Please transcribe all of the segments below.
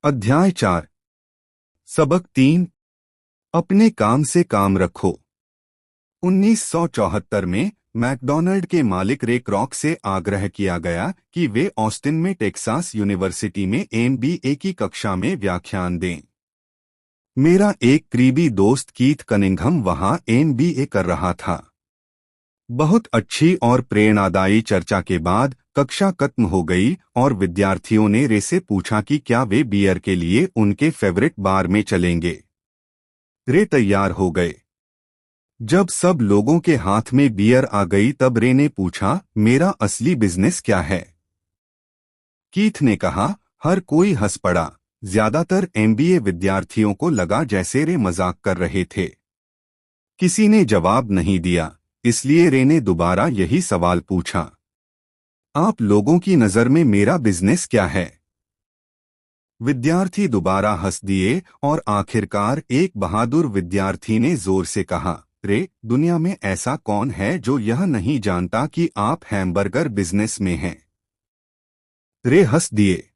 अध्याय 4। सबक 3। अपने काम से काम रखो। 1974 में मैकडॉनल्ड के मालिक रे क्रॉक से आग्रह किया गया कि वे ऑस्टिन में टेक्सास यूनिवर्सिटी में एमबीए की कक्षा में व्याख्यान दें। मेरा एक करीबी दोस्त कीथ कनिंघम वहां एमबीए कर रहा था। बहुत अच्छी और प्रेरणादायी चर्चा के बाद कक्षा खत्म हो गई और विद्यार्थियों ने रे से पूछा कि क्या वे बियर के लिए उनके फेवरेट बार में चलेंगे। रे तैयार हो गए। जब सब लोगों के हाथ में बियर आ गई तब रे ने पूछा, मेरा असली बिजनेस क्या है? कीथ ने कहा। हर कोई हंस पड़ा। ज्यादातर एमबीए विद्यार्थियों को लगा जैसे रे मजाक कर रहे थे। किसी ने जवाब नहीं दिया, इसलिए रे ने दोबारा यही सवाल पूछा, आप लोगों की नजर में मेरा बिजनेस क्या है? विद्यार्थी दोबारा हंस दिए और आखिरकार एक बहादुर विद्यार्थी ने जोर से कहा, रे, दुनिया में ऐसा कौन है जो यह नहीं जानता कि आप हैमबर्गर बिजनेस में हैं? रे हंस दिए।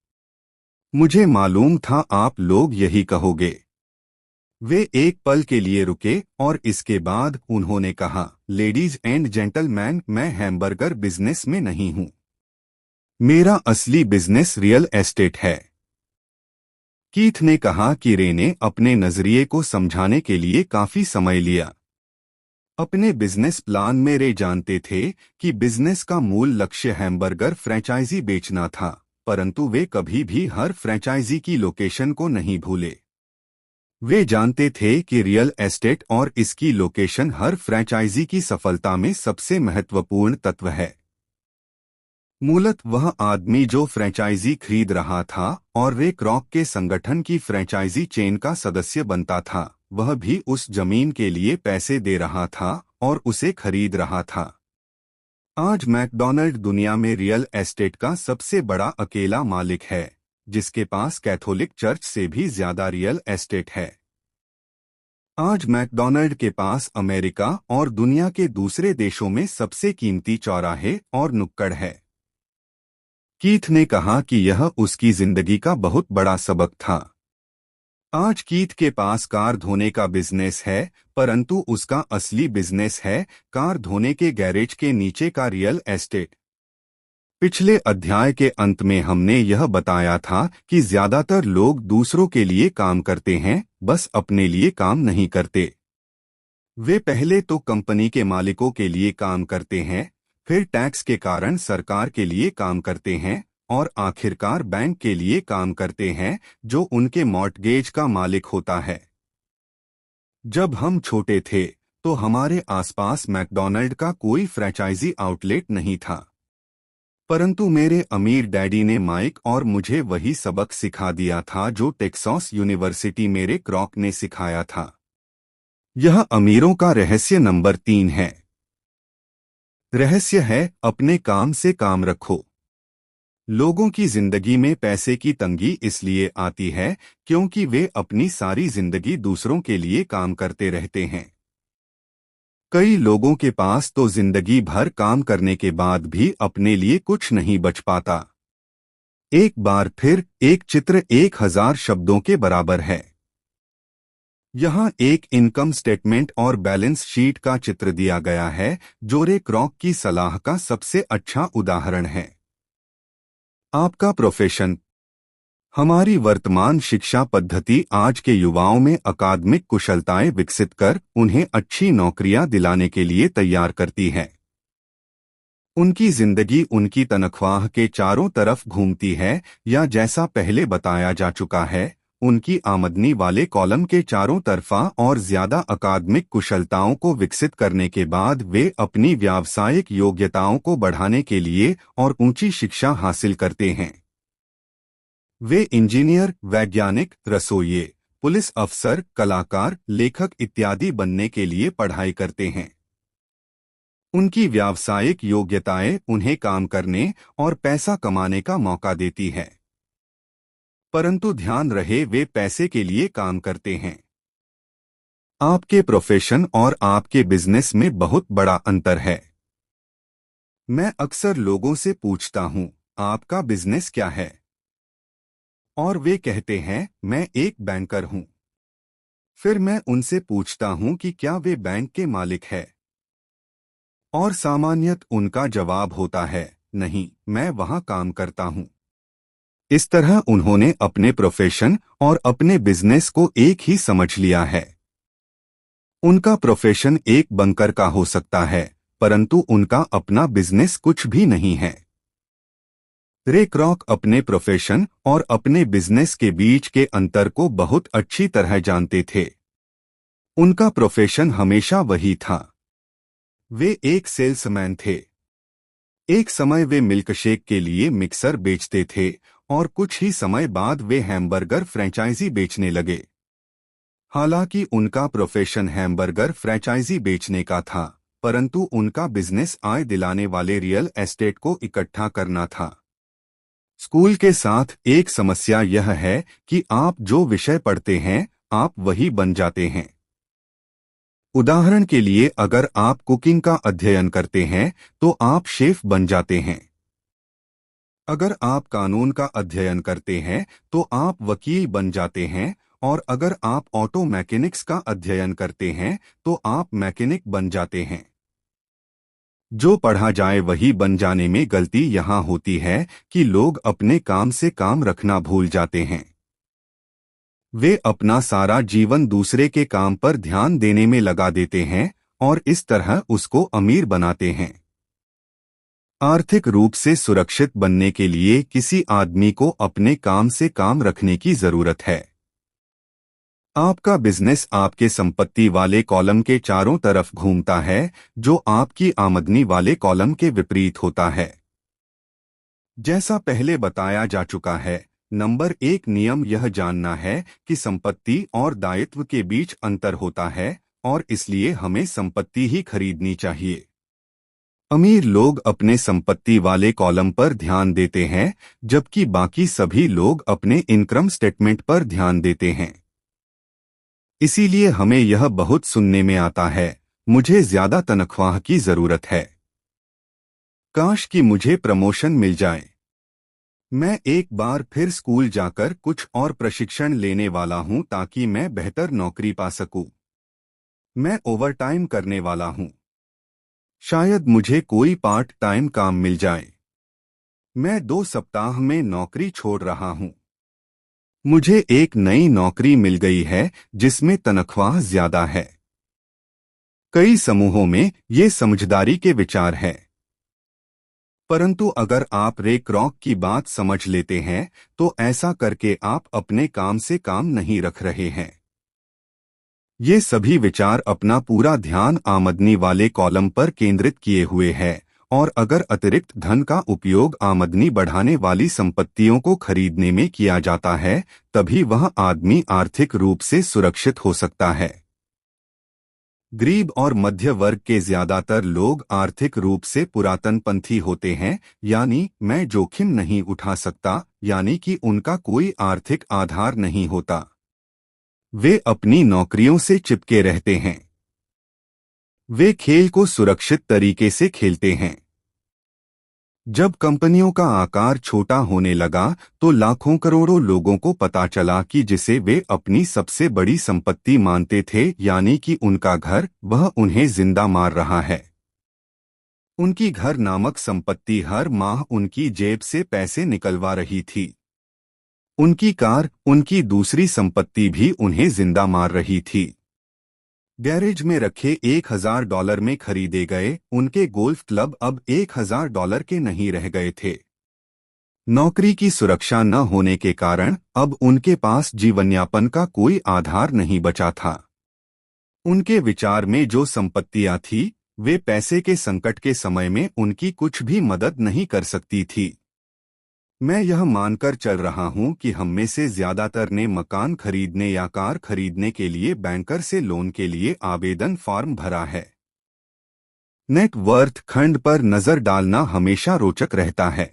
मुझे मालूम था आप लोग यही कहोगे। वे एक पल के लिए रुके और इसके बाद उन्होंने कहा, लेडीज एंड जेंटलमैन, मैं हैमबर्गर बिजनेस में नहीं हूं। मेरा असली बिजनेस रियल एस्टेट है। कीथ ने कहा कि रे ने अपने नजरिए को समझाने के लिए काफी समय लिया। अपने बिजनेस प्लान में रे जानते थे कि बिजनेस का मूल लक्ष्य हैमबर्गर फ्रेंचाइजी बेचना था, परंतु वे कभी भी हर फ्रेंचाइजी की लोकेशन को नहीं भूले। वे जानते थे कि रियल एस्टेट और इसकी लोकेशन हर फ्रेंचाइजी की सफलता में सबसे महत्वपूर्ण तत्व है। मूलत वह आदमी जो फ्रेंचाइजी खरीद रहा था और रे क्रॉक के संगठन की फ्रेंचाइजी चेन का सदस्य बनता था, वह भी उस जमीन के लिए पैसे दे रहा था और उसे खरीद रहा था। आज मैकडॉनल्ड दुनिया में रियल एस्टेट का सबसे बड़ा अकेला मालिक है, जिसके पास कैथोलिक चर्च से भी ज्यादा रियल एस्टेट है। आज मैकडॉनल्ड के पास अमेरिका और दुनिया के दूसरे देशों में सबसे कीमती चौराहे और नुक्कड़ है। कीथ ने कहा कि यह उसकी जिंदगी का बहुत बड़ा सबक था। आज कीथ के पास कार धोने का बिजनेस है, परंतु उसका असली बिजनेस है कार धोने के गैरेज के नीचे का रियल एस्टेट। पिछले अध्याय के अंत में हमने यह बताया था कि ज्यादातर लोग दूसरों के लिए काम करते हैं, बस अपने लिए काम नहीं करते। वे पहले तो कंपनी के मालिकों के लिए काम करते हैं, फिर टैक्स के कारण सरकार के लिए काम करते हैं और आखिरकार बैंक के लिए काम करते हैं, जो उनके मॉर्टगेज का मालिक होता है। जब हम छोटे थे तो हमारे आसपास मैकडॉनल्ड का कोई फ्रेंचाइजी आउटलेट नहीं था, परंतु मेरे अमीर डैडी ने माइक और मुझे वही सबक सिखा दिया था जो टेक्सास यूनिवर्सिटी मेरे क्रॉक ने सिखाया था। यह अमीरों का रहस्य नंबर 3 है। रहस्य है, अपने काम से काम रखो। लोगों की जिंदगी में पैसे की तंगी इसलिए आती है क्योंकि वे अपनी सारी जिंदगी दूसरों के लिए काम करते रहते हैं। कई लोगों के पास तो जिंदगी भर काम करने के बाद भी अपने लिए कुछ नहीं बच पाता। एक बार फिर, एक चित्र 1000 शब्दों के बराबर है। यहाँ एक इनकम स्टेटमेंट और बैलेंस शीट का चित्र दिया गया है, जो रे क्रॉक की सलाह का सबसे अच्छा उदाहरण है। आपका प्रोफेशन। हमारी वर्तमान शिक्षा पद्धति आज के युवाओं में अकादमिक कुशलताएं विकसित कर उन्हें अच्छी नौकरियां दिलाने के लिए तैयार करती है। उनकी जिंदगी उनकी तनख्वाह के चारों तरफ घूमती है, या जैसा पहले बताया जा चुका है, उनकी आमदनी वाले कॉलम के चारों तरफा और ज्यादा अकादमिक कुशलताओं को विकसित करने के बाद वे अपनी व्यावसायिक योग्यताओं को बढ़ाने के लिए और ऊंची शिक्षा हासिल करते हैं। वे इंजीनियर, वैज्ञानिक, रसोइये, पुलिस अफसर, कलाकार, लेखक इत्यादि बनने के लिए पढ़ाई करते हैं। उनकी व्यावसायिक योग्यताएं उन्हें काम करने और पैसा कमाने का मौका देती है, परंतु ध्यान रहे वे पैसे के लिए काम करते हैं। आपके प्रोफेशन और आपके बिजनेस में बहुत बड़ा अंतर है। मैं अक्सर लोगों से पूछता हूं, आपका बिजनेस क्या है? और वे कहते हैं मैं एक बैंकर हूं। फिर मैं उनसे पूछता हूं कि क्या वे बैंक के मालिक है, और सामान्यत उनका जवाब होता है नहीं, मैं वहां काम करता हूं। इस तरह उन्होंने अपने प्रोफेशन और अपने बिजनेस को एक ही समझ लिया है। उनका प्रोफेशन एक बंकर का हो सकता है, परंतु उनका अपना बिजनेस कुछ भी नहीं है। रे क्रॉक अपने प्रोफेशन और अपने बिजनेस के बीच के अंतर को बहुत अच्छी तरह जानते थे। उनका प्रोफेशन हमेशा वही था। वे एक सेल्समैन थे। एक समय वे मिल्कशेक के लिए मिक्सर बेचते थे और कुछ ही समय बाद वे हैमबर्गर फ्रेंचाइजी बेचने लगे। हालांकि उनका प्रोफेशन हैमबर्गर फ्रेंचाइजी बेचने का था, परंतु उनका बिजनेस आय दिलाने वाले रियल एस्टेट को इकट्ठा करना था। स्कूल के साथ एक समस्या यह है कि आप जो विषय पढ़ते हैं आप वही बन जाते हैं। उदाहरण के लिए अगर आप कुकिंग का अध्ययन करते हैं तो आप शेफ बन जाते हैं। अगर आप कानून का अध्ययन करते हैं तो आप वकील बन जाते हैं, और अगर आप ऑटो मैकेनिक्स का अध्ययन करते हैं तो आप मैकेनिक बन जाते हैं। जो पढ़ा जाए वही बन जाने में गलती यहाँ होती है कि लोग अपने काम से काम रखना भूल जाते हैं। वे अपना सारा जीवन दूसरे के काम पर ध्यान देने में लगा देते हैं और इस तरह उसको अमीर बनाते हैं। आर्थिक रूप से सुरक्षित बनने के लिए किसी आदमी को अपने काम से काम रखने की जरूरत है। आपका बिजनेस आपके संपत्ति वाले कॉलम के चारों तरफ घूमता है, जो आपकी आमदनी वाले कॉलम के विपरीत होता है। जैसा पहले बताया जा चुका है, नंबर 1 नियम यह जानना है कि संपत्ति और दायित्व के बीच अंतर होता है, और इसलिए हमें संपत्ति ही खरीदनी चाहिए। अमीर लोग अपने संपत्ति वाले कॉलम पर ध्यान देते हैं, जबकि बाकी सभी लोग अपने इनकम स्टेटमेंट पर ध्यान देते हैं। इसीलिए हमें यह बहुत सुनने में आता है, मुझे ज्यादा तनख्वाह की जरूरत है, काश कि मुझे प्रमोशन मिल जाए, मैं एक बार फिर स्कूल जाकर कुछ और प्रशिक्षण लेने वाला हूं ताकि मैं बेहतर नौकरी पा सकूं, मैं ओवरटाइम करने वाला हूं, शायद मुझे कोई पार्ट टाइम काम मिल जाए, मैं 2 सप्ताह में नौकरी छोड़ रहा हूं, मुझे एक नई नौकरी मिल गई है जिसमें तनख्वाह ज्यादा है। कई समूहों में ये समझदारी के विचार हैं। परंतु अगर आप रे क्रॉक की बात समझ लेते हैं तो ऐसा करके आप अपने काम से काम नहीं रख रहे हैं। ये सभी विचार अपना पूरा ध्यान आमदनी वाले कॉलम पर केंद्रित किए हुए है, और अगर अतिरिक्त धन का उपयोग आमदनी बढ़ाने वाली संपत्तियों को खरीदने में किया जाता है, तभी वह आदमी आर्थिक रूप से सुरक्षित हो सकता है। गरीब और मध्य वर्ग के ज्यादातर लोग आर्थिक रूप से पुरातनपंथी होते हैं, यानी मैं जोखिम नहीं उठा सकता, यानी कि उनका कोई आर्थिक आधार नहीं होता। वे अपनी नौकरियों से चिपके रहते हैं। वे खेल को सुरक्षित तरीके से खेलते हैं। जब कंपनियों का आकार छोटा होने लगा तो लाखों करोड़ों लोगों को पता चला कि जिसे वे अपनी सबसे बड़ी संपत्ति मानते थे, यानी कि उनका घर, वह उन्हें जिंदा मार रहा है। उनकी घर नामक संपत्ति हर माह उनकी जेब से पैसे निकलवा रही थी। उनकी कार, उनकी दूसरी संपत्ति भी उन्हें जिंदा मार रही थी। गैरेज में रखे $1000 में खरीदे गए उनके गोल्फ क्लब अब $1000 के नहीं रह गए थे। नौकरी की सुरक्षा न होने के कारण अब उनके पास जीवनयापन का कोई आधार नहीं बचा था। उनके विचार में जो संपत्तियां थी, वे पैसे के संकट के समय में उनकी कुछ भी मदद नहीं कर सकती थी। मैं यह मानकर चल रहा हूं कि हम में से ज्यादातर ने मकान खरीदने या कार खरीदने के लिए बैंकर से लोन के लिए आवेदन फॉर्म भरा है। नेटवर्थ खंड पर नजर डालना हमेशा रोचक रहता है।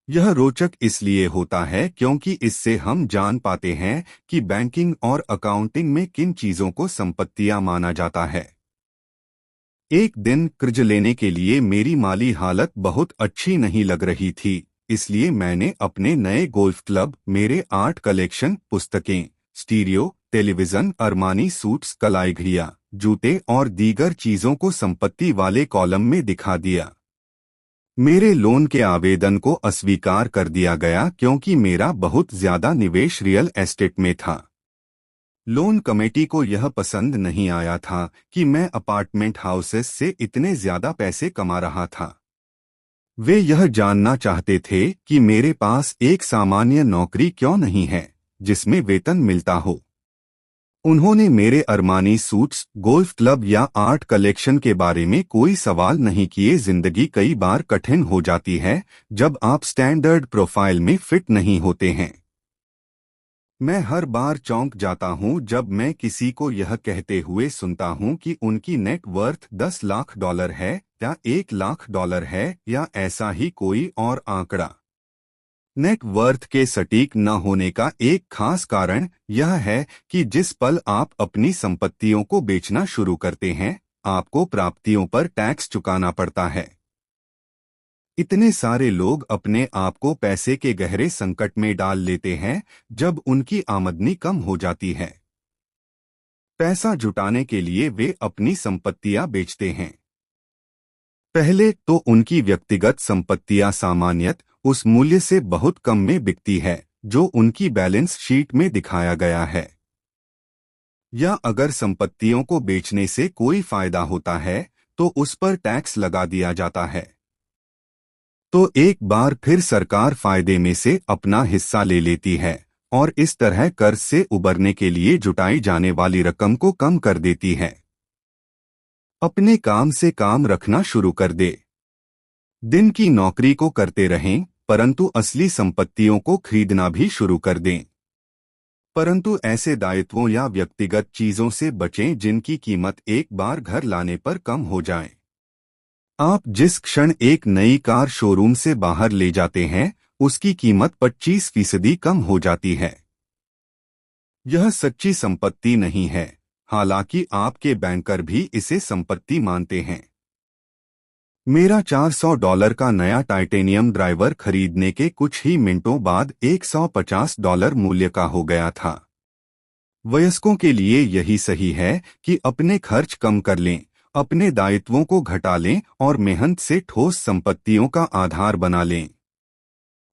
यह रोचक इसलिए होता है क्योंकि इससे हम जान पाते हैं कि बैंकिंग और अकाउंटिंग में किन चीजों को संपत्तियां माना जाता है। एक दिन कर्ज लेने के लिए मेरी माली हालत बहुत अच्छी नहीं लग रही थी, इसलिए मैंने अपने नए गोल्फ क्लब, मेरे आर्ट कलेक्शन, पुस्तकें, स्टीरियो, टेलीविजन, अरमानी सूट्स, कलाई घड़ियां, जूते और दीगर चीजों को संपत्ति वाले कॉलम में दिखा दिया। मेरे लोन के आवेदन को अस्वीकार कर दिया गया क्योंकि मेरा बहुत ज्यादा निवेश रियल एस्टेट में था। लोन कमेटी को यह पसंद नहीं आया था कि मैं अपार्टमेंट हाउसेस से इतने ज्यादा पैसे कमा रहा था। वे यह जानना चाहते थे कि मेरे पास एक सामान्य नौकरी क्यों नहीं है जिसमें वेतन मिलता हो। उन्होंने मेरे अरमानी सूट्स, गोल्फ क्लब या आर्ट कलेक्शन के बारे में कोई सवाल नहीं किए। जिंदगी कई बार कठिन हो जाती है जब आप स्टैंडर्ड प्रोफाइल में फिट नहीं होते हैं। मैं हर बार चौंक जाता हूं जब मैं किसी को यह कहते हुए सुनता हूं कि उनकी नेट वर्थ $10 लाख है या $1 लाख है या ऐसा ही कोई और आंकड़ा। नेट वर्थ के सटीक न होने का एक खास कारण यह है कि जिस पल आप अपनी संपत्तियों को बेचना शुरू करते हैं, आपको प्राप्तियों पर टैक्स चुकाना पड़ता है। इतने सारे लोग अपने आप को पैसे के गहरे संकट में डाल लेते हैं जब उनकी आमदनी कम हो जाती है। पैसा जुटाने के लिए वे अपनी संपत्तियां बेचते हैं। पहले तो उनकी व्यक्तिगत संपत्तियां सामान्यतः उस मूल्य से बहुत कम में बिकती है जो उनकी बैलेंस शीट में दिखाया गया है। या अगर संपत्तियों को बेचने से कोई फायदा होता है तो उस पर टैक्स लगा दिया जाता है। तो एक बार फिर सरकार फायदे में से अपना हिस्सा ले लेती है और इस तरह कर्ज से उबरने के लिए जुटाई जाने वाली रकम को कम कर देती है। अपने काम से काम रखना शुरू कर दे। दिन की नौकरी को करते रहें परंतु असली संपत्तियों को खरीदना भी शुरू कर दें। परंतु ऐसे दायित्वों या व्यक्तिगत चीजों से बचें जिनकी कीमत एक बार घर लाने पर कम हो जाए। आप जिस क्षण एक नई कार शोरूम से बाहर ले जाते हैं, उसकी कीमत 25% कम हो जाती है। यह सच्ची संपत्ति नहीं है, हालांकि आपके बैंकर भी इसे संपत्ति मानते हैं। मेरा $400 का नया टाइटेनियम ड्राइवर खरीदने के कुछ ही मिनटों बाद $150 मूल्य का हो गया था। वयस्कों के लिए यही सही है कि अपने खर्च कम कर लें, अपने दायित्वों को घटा लें और मेहनत से ठोस संपत्तियों का आधार बना लें।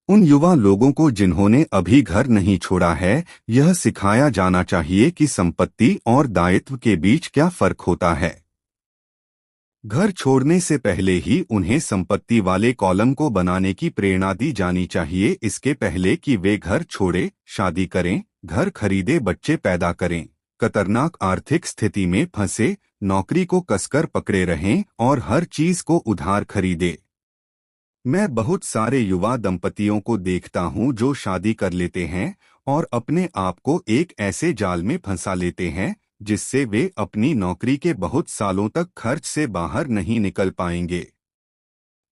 उन युवा लोगों को जिन्होंने अभी घर नहीं छोड़ा है, यह सिखाया जाना चाहिए कि संपत्ति और दायित्व के बीच क्या फर्क होता है। घर छोड़ने से पहले ही उन्हें संपत्ति वाले कॉलम को बनाने की प्रेरणा दी जानी चाहिए, इसके पहले कि वे घर छोड़े, शादी करें, घर खरीदे, बच्चे पैदा करें, खतरनाक आर्थिक स्थिति में फंसे, नौकरी को कसकर पकड़े रहें और हर चीज को उधार खरीदे। मैं बहुत सारे युवा दंपतियों को देखता हूं जो शादी कर लेते हैं और अपने आप को एक ऐसे जाल में फंसा लेते हैं जिससे वे अपनी नौकरी के बहुत सालों तक खर्च से बाहर नहीं निकल पाएंगे।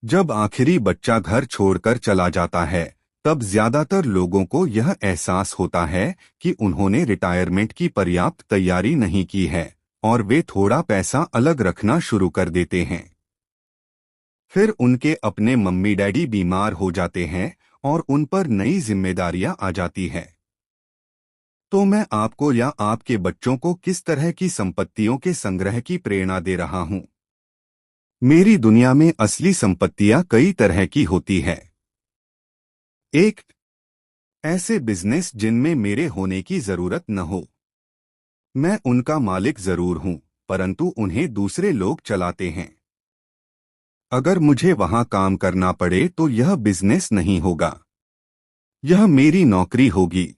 जब आखिरी बच्चा घर छोड़कर चला जाता है, तब ज्यादातर लोगों को यह एहसास होता है कि उन्होंने रिटायरमेंट की पर्याप्त तैयारी नहीं की है और वे थोड़ा पैसा अलग रखना शुरू कर देते हैं। फिर उनके अपने मम्मी डैडी बीमार हो जाते हैं और उन पर नई जिम्मेदारियां आ जाती है। तो मैं आपको या आपके बच्चों को किस तरह की संपत्तियों के संग्रह की प्रेरणा दे रहा हूं? मेरी दुनिया में असली संपत्तियां कई तरह की होती है। एक, ऐसे बिजनेस जिनमें मेरे होने की जरूरत न हो। मैं उनका मालिक जरूर हूं, परंतु उन्हें दूसरे लोग चलाते हैं। अगर मुझे वहां काम करना पड़े तो यह बिजनेस नहीं होगा, यह मेरी नौकरी होगी।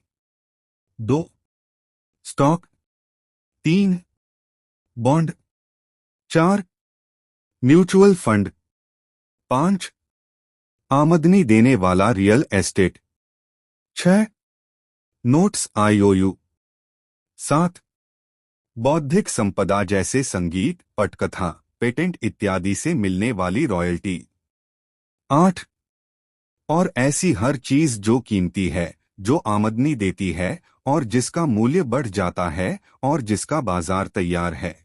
2, स्टॉक। 3, बॉन्ड। 4, mutual fund. 5, आमदनी देने वाला रियल एस्टेट। 6, notes IOU। 7, बौद्धिक संपदा जैसे संगीत, पटकथा, पेटेंट इत्यादि से मिलने वाली रॉयल्टी। 8, और ऐसी हर चीज जो कीमती है, जो आमदनी देती है और जिसका मूल्य बढ़ जाता है और जिसका बाजार तैयार है।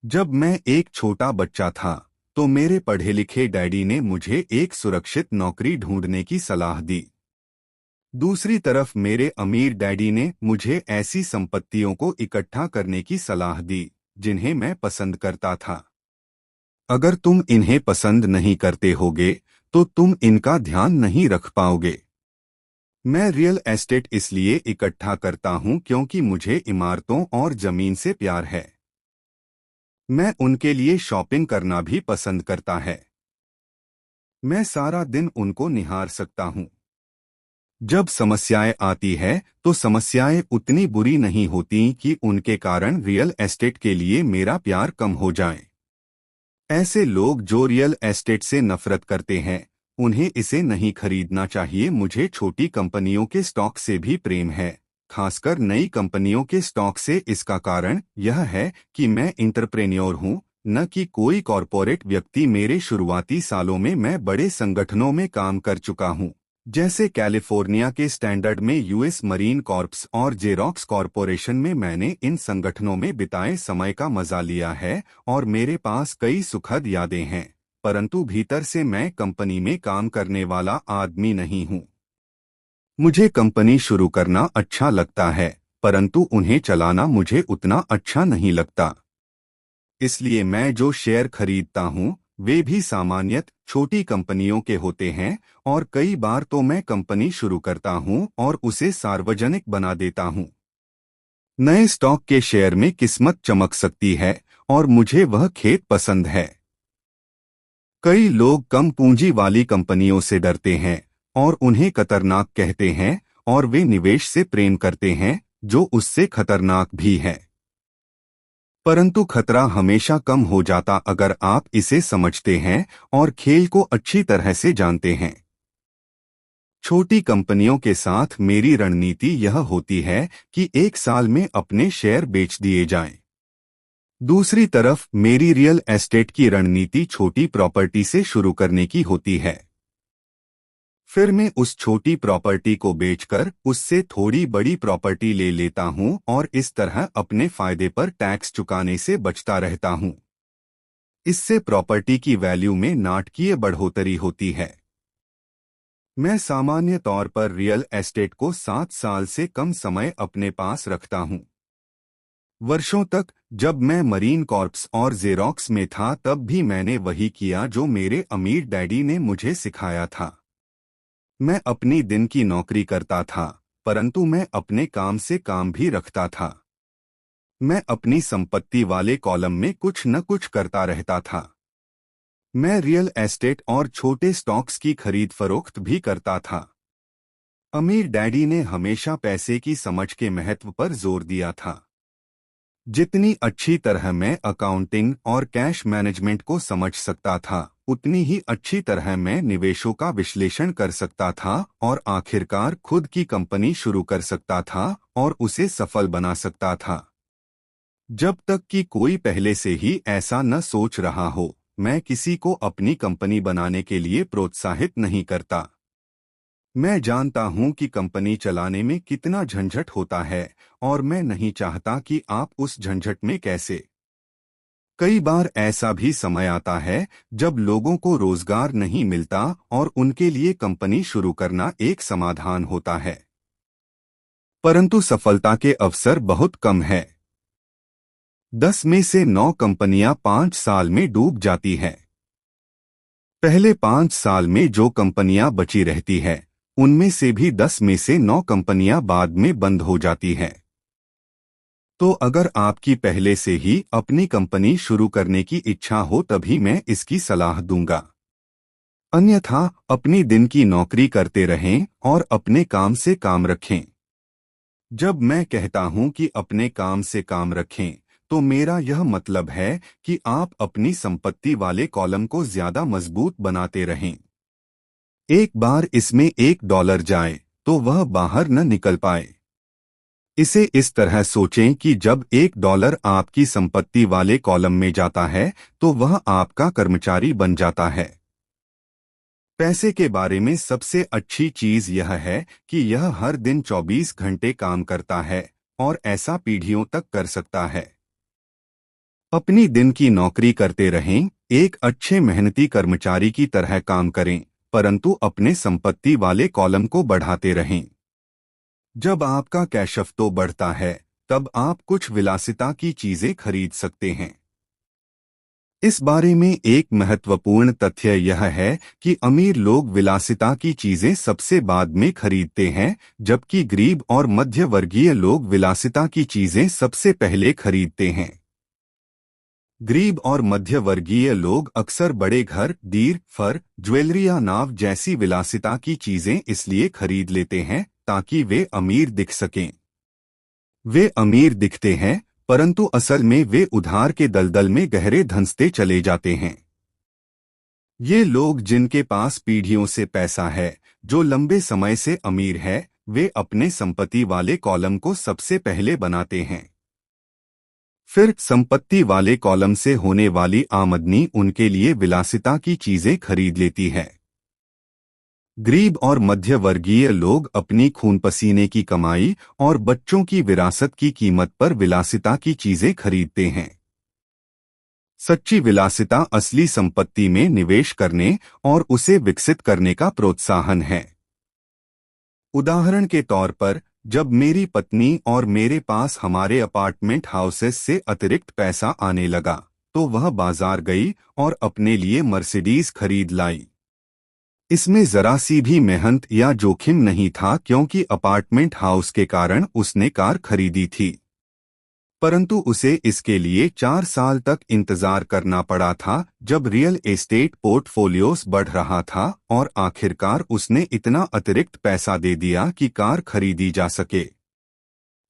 जब मैं एक छोटा बच्चा था, तो मेरे पढ़े लिखे डैडी ने मुझे एक सुरक्षित नौकरी ढूंढने की सलाह दी। दूसरी तरफ मेरे अमीर डैडी ने मुझे ऐसी संपत्तियों को इकट्ठा करने की सलाह दी जिन्हें मैं पसंद करता था। अगर तुम इन्हें पसंद नहीं करते होगे तो तुम इनका ध्यान नहीं रख पाओगे। मैं रियल एस्टेट इसलिए इकट्ठा करता हूं क्योंकि मुझे इमारतों और जमीन से प्यार है। मैं उनके लिए शॉपिंग करना भी पसंद करता है। मैं सारा दिन उनको निहार सकता हूं। जब समस्याएं आती है तो समस्याएं उतनी बुरी नहीं होती कि उनके कारण रियल एस्टेट के लिए मेरा प्यार कम हो जाए। ऐसे लोग जो रियल एस्टेट से नफरत करते हैं उन्हें इसे नहीं खरीदना चाहिए। मुझे छोटी कंपनियों के स्टॉक से भी प्रेम है, खासकर नई कंपनियों के स्टॉक से। इसका कारण यह है कि मैं इंटरप्रेन्योर हूं, न कि कोई कॉरपोरेट व्यक्ति। मेरे शुरुआती सालों में मैं बड़े संगठनों में काम कर चुका हूं, जैसे कैलिफोर्निया के स्टैंडर्ड में, यूएस मरीन कॉर्प्स और जेरॉक्स कॉरपोरेशन में। मैंने इन संगठनों में बिताए समय का मजा लिया है और मेरे पास कई सुखद यादें हैं, परंतु भीतर से मैं कंपनी में काम करने वाला आदमी नहीं हूं। मुझे कंपनी शुरू करना अच्छा लगता है, परंतु उन्हें चलाना मुझे उतना अच्छा नहीं लगता। इसलिए मैं जो शेयर खरीदता हूं वे भी सामान्यत छोटी कंपनियों के होते हैं, और कई बार तो मैं कंपनी शुरू करता हूं और उसे सार्वजनिक बना देता हूं। नए स्टॉक के शेयर में किस्मत चमक सकती है और मुझे वह खेत पसंद है। कई लोग कम पूंजी वाली कंपनियों से डरते हैं और उन्हें खतरनाक कहते हैं, और वे निवेश से प्रेम करते हैं जो उससे खतरनाक भी है। परंतु खतरा हमेशा कम हो जाता अगर आप इसे समझते हैं और खेल को अच्छी तरह से जानते हैं। छोटी कंपनियों के साथ मेरी रणनीति यह होती है कि एक साल में अपने शेयर बेच दिए जाएं। दूसरी तरफ मेरी रियल एस्टेट की रणनीति छोटी प्रॉपर्टी से शुरू करने की होती है। फिर मैं उस छोटी प्रॉपर्टी को बेचकर उससे थोड़ी बड़ी प्रॉपर्टी ले लेता हूं और इस तरह अपने फायदे पर टैक्स चुकाने से बचता रहता हूं। इससे प्रॉपर्टी की वैल्यू में नाटकीय बढ़ोतरी होती है। मैं सामान्य तौर पर रियल एस्टेट को 7 साल से कम समय अपने पास रखता हूं। वर्षों तक जब मैं मरीन कॉर्प्स और जेरॉक्स में था तब भी मैंने वही किया जो मेरे अमीर डैडी ने मुझे सिखाया था। मैं अपनी दिन की नौकरी करता था, परंतु मैं अपने काम से काम भी रखता था। मैं अपनी संपत्ति वाले कॉलम में कुछ न कुछ करता रहता था। मैं रियल एस्टेट और छोटे स्टॉक्स की खरीद फरोख्त भी करता था। अमीर डैडी ने हमेशा पैसे की समझ के महत्व पर जोर दिया था। जितनी अच्छी तरह मैं अकाउंटिंग और कैश मैनेजमेंट को समझ सकता था, उतनी ही अच्छी तरह मैं निवेशों का विश्लेषण कर सकता था और आखिरकार खुद की कंपनी शुरू कर सकता था और उसे सफल बना सकता था। जब तक कि कोई पहले से ही ऐसा न सोच रहा हो, मैं किसी को अपनी कंपनी बनाने के लिए प्रोत्साहित नहीं करता। मैं जानता हूं कि कंपनी चलाने में कितना झंझट होता है और मैं नहीं चाहता कि आप उस झंझट में कैसे। कई बार ऐसा भी समय आता है जब लोगों को रोजगार नहीं मिलता और उनके लिए कंपनी शुरू करना एक समाधान होता है, परंतु सफलता के अवसर बहुत कम है। 10 में से 9 कंपनियां 5 साल में डूब जाती हैं। पहले 5 साल में जो कंपनियां बची रहती हैं, उनमें से भी 10 में से 9 कंपनियां बाद में बंद हो जाती हैं। तो अगर आपकी पहले से ही अपनी कंपनी शुरू करने की इच्छा हो तभी मैं इसकी सलाह दूंगा। अन्यथा अपनी दिन की नौकरी करते रहें और अपने काम से काम रखें। जब मैं कहता हूं कि अपने काम से काम रखें, तो मेरा यह मतलब है कि आप अपनी संपत्ति वाले कॉलम को ज्यादा मजबूत बनाते रहें। एक बार इसमें $1 जाए तो वह बाहर न निकल पाए। इसे इस तरह सोचें कि जब $1 आपकी संपत्ति वाले कॉलम में जाता है तो वह आपका कर्मचारी बन जाता है। पैसे के बारे में सबसे अच्छी चीज यह है कि यह हर दिन 24 घंटे काम करता है और ऐसा पीढ़ियों तक कर सकता है। अपनी दिन की नौकरी करते रहें, एक अच्छे मेहनती कर्मचारी की तरह काम करें, परंतु अपने संपत्ति वाले कॉलम को बढ़ाते रहें। जब आपका कैश फ्लो बढ़ता है, तब आप कुछ विलासिता की चीजें खरीद सकते हैं। इस बारे में एक महत्वपूर्ण तथ्य यह है कि अमीर लोग विलासिता की चीजें सबसे बाद में खरीदते हैं, जबकि गरीब और मध्य वर्गीय लोग विलासिता की चीजें सबसे पहले खरीदते हैं। गरीब और मध्य वर्गीय लोग अक्सर बड़े घर, दीर, फर, ज्वेलरी या नाव जैसी विलासिता की चीजें इसलिए खरीद लेते हैं ताकि वे अमीर दिख सकें। वे अमीर दिखते हैं, परंतु असल में वे उधार के दलदल में गहरे धंसते चले जाते हैं। ये लोग जिनके पास पीढ़ियों से पैसा है, जो लंबे समय से अमीर है, वे अपने संपत्ति वाले कॉलम को सबसे पहले बनाते हैं। फिर संपत्ति वाले कॉलम से होने वाली आमदनी उनके लिए विलासिता की चीजें खरीद लेती है। गरीब और मध्य वर्गीय लोग अपनी खून पसीने की कमाई और बच्चों की विरासत की कीमत पर विलासिता की चीजें खरीदते हैं। सच्ची विलासिता असली संपत्ति में निवेश करने और उसे विकसित करने का प्रोत्साहन है। उदाहरण के तौर पर, जब मेरी पत्नी और मेरे पास हमारे अपार्टमेंट हाउसेस से अतिरिक्त पैसा आने लगा, तो वह बाजार गई और अपने लिए मर्सिडीज खरीद लाई। इसमें जरा सी भी मेहनत या जोखिम नहीं था क्योंकि अपार्टमेंट हाउस के कारण उसने कार खरीदी थी। परंतु उसे इसके लिए 4 साल तक इंतजार करना पड़ा था, जब रियल एस्टेट पोर्टफोलियोस बढ़ रहा था और आखिरकार उसने इतना अतिरिक्त पैसा दे दिया कि कार खरीदी जा सके।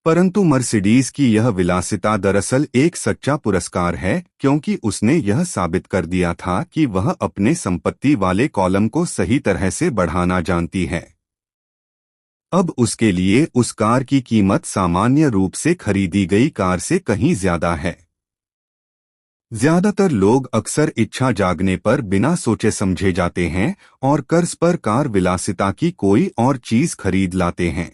परंतु मर्सिडीज की यह विलासिता दरअसल एक सच्चा पुरस्कार है, क्योंकि उसने यह साबित कर दिया था कि वह अपने संपत्ति वाले कॉलम को सही तरह से बढ़ाना जानती है। अब उसके लिए उस कार की कीमत सामान्य रूप से खरीदी गई कार से कहीं ज्यादा है। ज्यादातर लोग अक्सर इच्छा जागने पर बिना सोचे समझे जाते हैं और कर्ज पर कार विलासिता की कोई और चीज खरीद लाते हैं।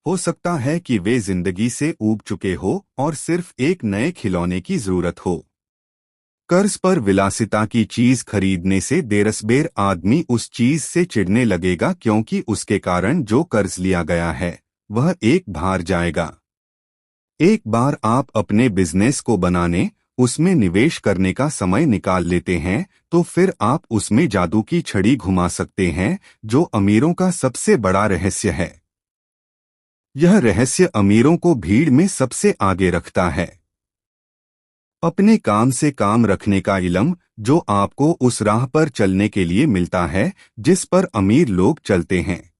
हो सकता है कि वे जिंदगी से ऊब चुके हो और सिर्फ एक नए खिलौने की जरूरत हो। कर्ज पर विलासिता की चीज खरीदने से देरसबेर आदमी उस चीज से चिढ़ने लगेगा, क्योंकि उसके कारण जो कर्ज लिया गया है वह एक भार जाएगा। एक बार आप अपने बिजनेस को बनाने, उसमें निवेश करने का समय निकाल लेते हैं, तो फिर आप उसमें जादू की छड़ी घुमा सकते हैं, जो अमीरों का सबसे बड़ा रहस्य है। यह रहस्य अमीरों को भीड़ में सबसे आगे रखता है। अपने काम से काम रखने का इल्म, जो आपको उस राह पर चलने के लिए मिलता है जिस पर अमीर लोग चलते हैं।